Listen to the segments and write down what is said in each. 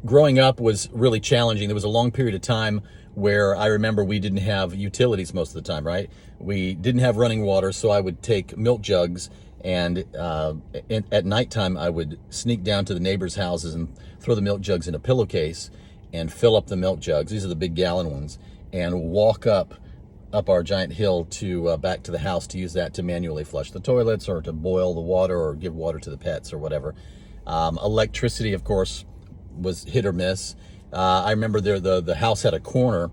growing up was really challenging. There was a long period of time where I remember we didn't have utilities most of the time, right? We didn't have running water, so I would take milk jugs and at nighttime I would sneak down to the neighbors' houses and throw the milk jugs in a pillowcase and fill up the milk jugs. These are the big gallon ones, and walk up our giant hill to back to the house to use that to manually flush the toilets or to boil the water or give water to the pets or whatever. Electricity, of course, was hit or miss. I remember the house had a corner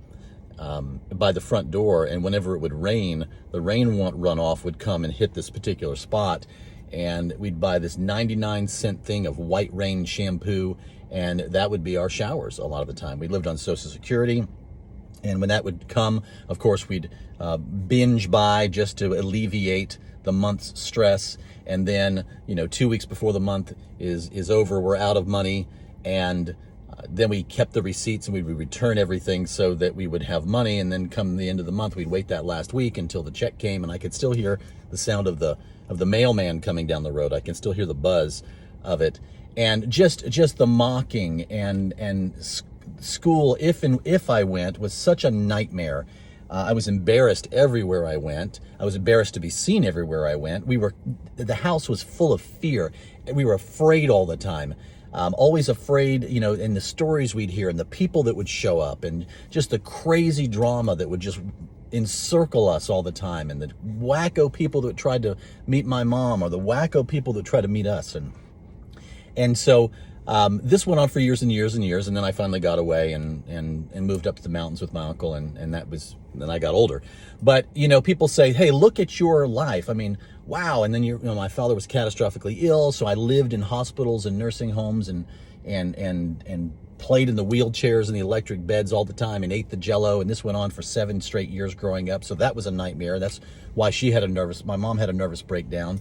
by the front door, and whenever it would rain, the rain runoff would come and hit this particular spot, and we'd buy this 99-cent thing of white rain shampoo, and that would be our showers a lot of the time. We lived on Social Security, and when that would come, of course, we'd binge buy just to alleviate the month's stress, and then 2 weeks before the month is over, we're out of money, and then we kept the receipts and we would return everything so that we would have money, and then come the end of the month, we'd wait that last week until the check came, and I could still hear the sound of the mailman coming down the road. I can still hear the buzz of it, and just the mocking and school, if I went, was such a nightmare. I was embarrassed everywhere I went. I was embarrassed to be seen everywhere I went. The house was full of fear. We were afraid all the time. Always afraid, in the stories we'd hear and the people that would show up and just the crazy drama that would just encircle us all the time, and the wacko people that tried to meet my mom or the wacko people that tried to meet us. And so this went on for years and years and years, and then I finally got away and moved up to the mountains with my uncle, and then I got older. But people say, hey, look at your life. I mean, wow. And then my father was catastrophically ill, so I lived in hospitals and nursing homes and played in the wheelchairs and the electric beds all the time and ate the Jell-O, and this went on for 7 straight years growing up. So that was a nightmare. That's why my mom had a nervous breakdown.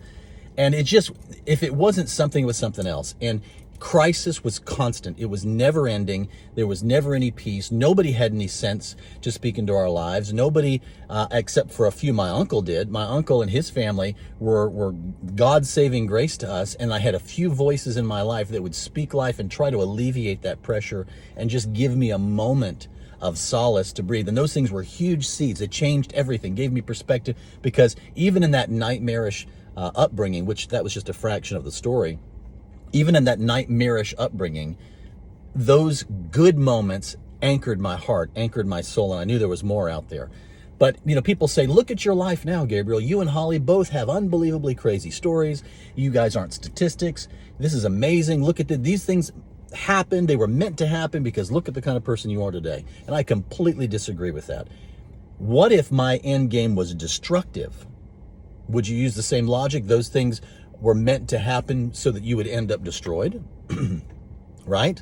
And if it wasn't something, it was something else. And crisis was constant. It was never ending. There was never any peace. Nobody had any sense to speak into our lives. Nobody, except for a few, my uncle did. My uncle and his family were God's saving grace to us. And I had a few voices in my life that would speak life and try to alleviate that pressure and just give me a moment of solace to breathe. And those things were huge seeds. It changed everything, gave me perspective, because even in that nightmarish upbringing, which that was just a fraction of the story, even in that nightmarish upbringing, those good moments anchored my heart, anchored my soul, and I knew there was more out there. But, people say, look at your life now, Gabriel. You and Holly both have unbelievably crazy stories. You guys aren't statistics. This is amazing. Look at these things happened. They were meant to happen because look at the kind of person you are today. And I completely disagree with that. What if my end game was destructive? Would you use the same logic? Those things were meant to happen so that you would end up destroyed, right?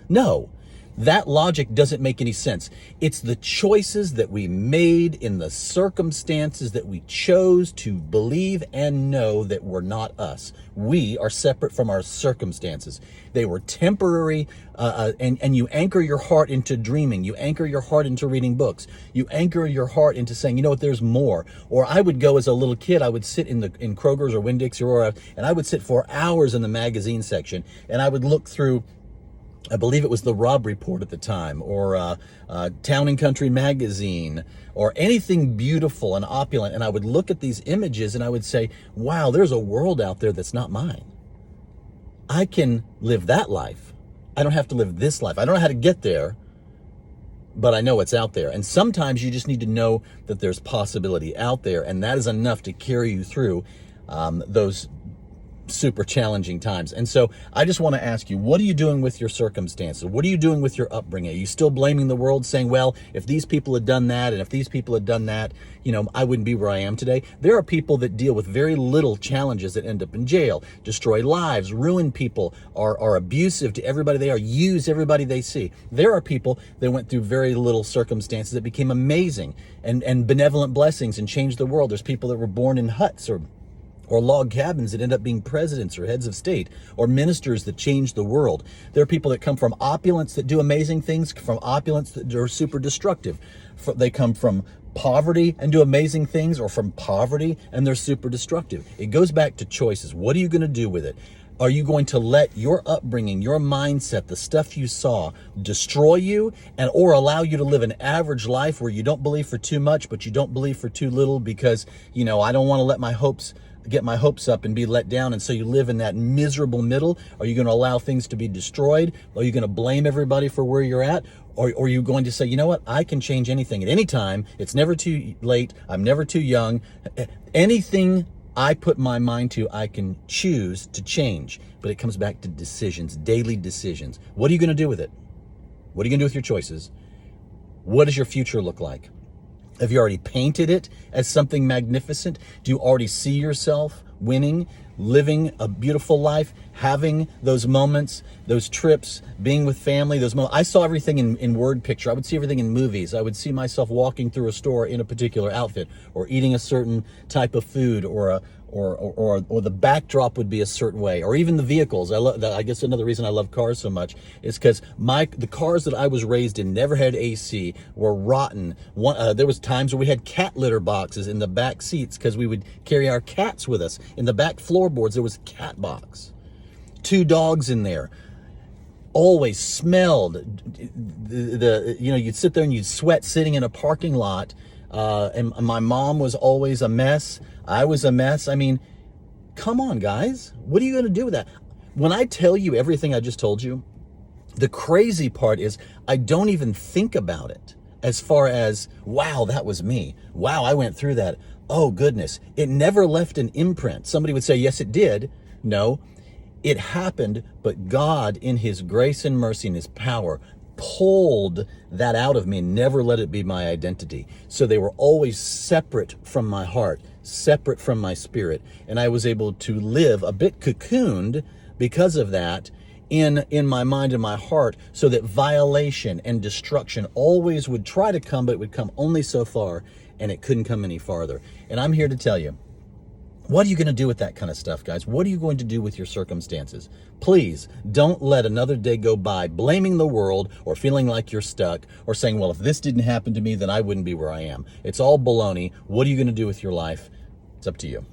No, that logic doesn't make any sense. It's the choices that we made in the circumstances that we chose to believe and know that were not us. We are separate from our circumstances. They were temporary, and you anchor your heart into dreaming. You anchor your heart into reading books. You anchor your heart into saying, there's more. Or I would go as a little kid, I would sit in Kroger's or Winn-Dixie, and I would sit for hours in the magazine section, and I would look through, I believe it was the Robb Report at the time, or Town and Country magazine, or anything beautiful and opulent. And I would look at these images and I would say, wow, there's a world out there that's not mine. I can live that life. I don't have to live this life. I don't know how to get there, but I know it's out there. And sometimes you just need to know that there's possibility out there, and that is enough to carry you through those super challenging times. And so I just want to ask you, what are you doing with your circumstances? What are you doing with your upbringing? Are you still blaming the world, saying, well, if these people had done that, and if these people had done that, I wouldn't be where I am today? There are people that deal with very little challenges that end up in jail, destroy lives, ruin people, are abusive to everybody they are, use everybody they see. There are people that went through very little circumstances that became amazing and benevolent blessings and changed the world. There's people that were born in huts or log cabins that end up being presidents or heads of state, or ministers that change the world. There are people that come from opulence that do amazing things, from opulence that are super destructive. They come from poverty and do amazing things, or from poverty and they're super destructive. It goes back to choices. What are you going to do with it? Are you going to let your upbringing, your mindset, the stuff you saw destroy you, and or allow you to live an average life where you don't believe for too much, but you don't believe for too little because, I don't want to get my hopes up and be let down, and so you live in that miserable middle? Are you going to allow things to be destroyed? Are you going to blame everybody for where you're at? Or are you going to say, you know what, I can change anything at any time. It's never too late. I'm never too young. Anything I put my mind to, I can choose to change. But it comes back to decisions, daily decisions. What are you going to do with it? What are you going to do with your choices? What does your future look like? Have you already painted it as something magnificent? Do you already see yourself winning, living a beautiful life, having those moments, those trips, being with family, those moments? I saw everything in word picture. I would see everything in movies. I would see myself walking through a store in a particular outfit, or eating a certain type of food, or the backdrop would be a certain way, or even the vehicles. I guess another reason I love cars so much is because the cars that I was raised in never had AC, were rotten. There was times where we had cat litter boxes in the back seats because we would carry our cats with us. In the back floorboards, there was a cat box. 2 dogs in there. Always smelled. You'd sit there and you'd sweat sitting in a parking lot. And my mom was always a mess. I was a mess. I mean, come on, guys. What are you going to do with that? When I tell you everything I just told you, the crazy part is I don't even think about it as far as, wow, that was me. Wow, I went through that. Oh, goodness. It never left an imprint. Somebody would say, yes, it did. No, it happened, but God, in his grace and mercy and his power, pulled that out of me and never let it be my identity. So they were always separate from my heart, separate from my spirit. And I was able to live a bit cocooned because of that in my mind and my heart, so that violation and destruction always would try to come, but it would come only so far, and it couldn't come any farther. And I'm here to tell you, what are you going to do with that kind of stuff, guys? What are you going to do with your circumstances? Please don't let another day go by blaming the world, or feeling like you're stuck, or saying, well, if this didn't happen to me, then I wouldn't be where I am. It's all baloney. What are you going to do with your life? It's up to you.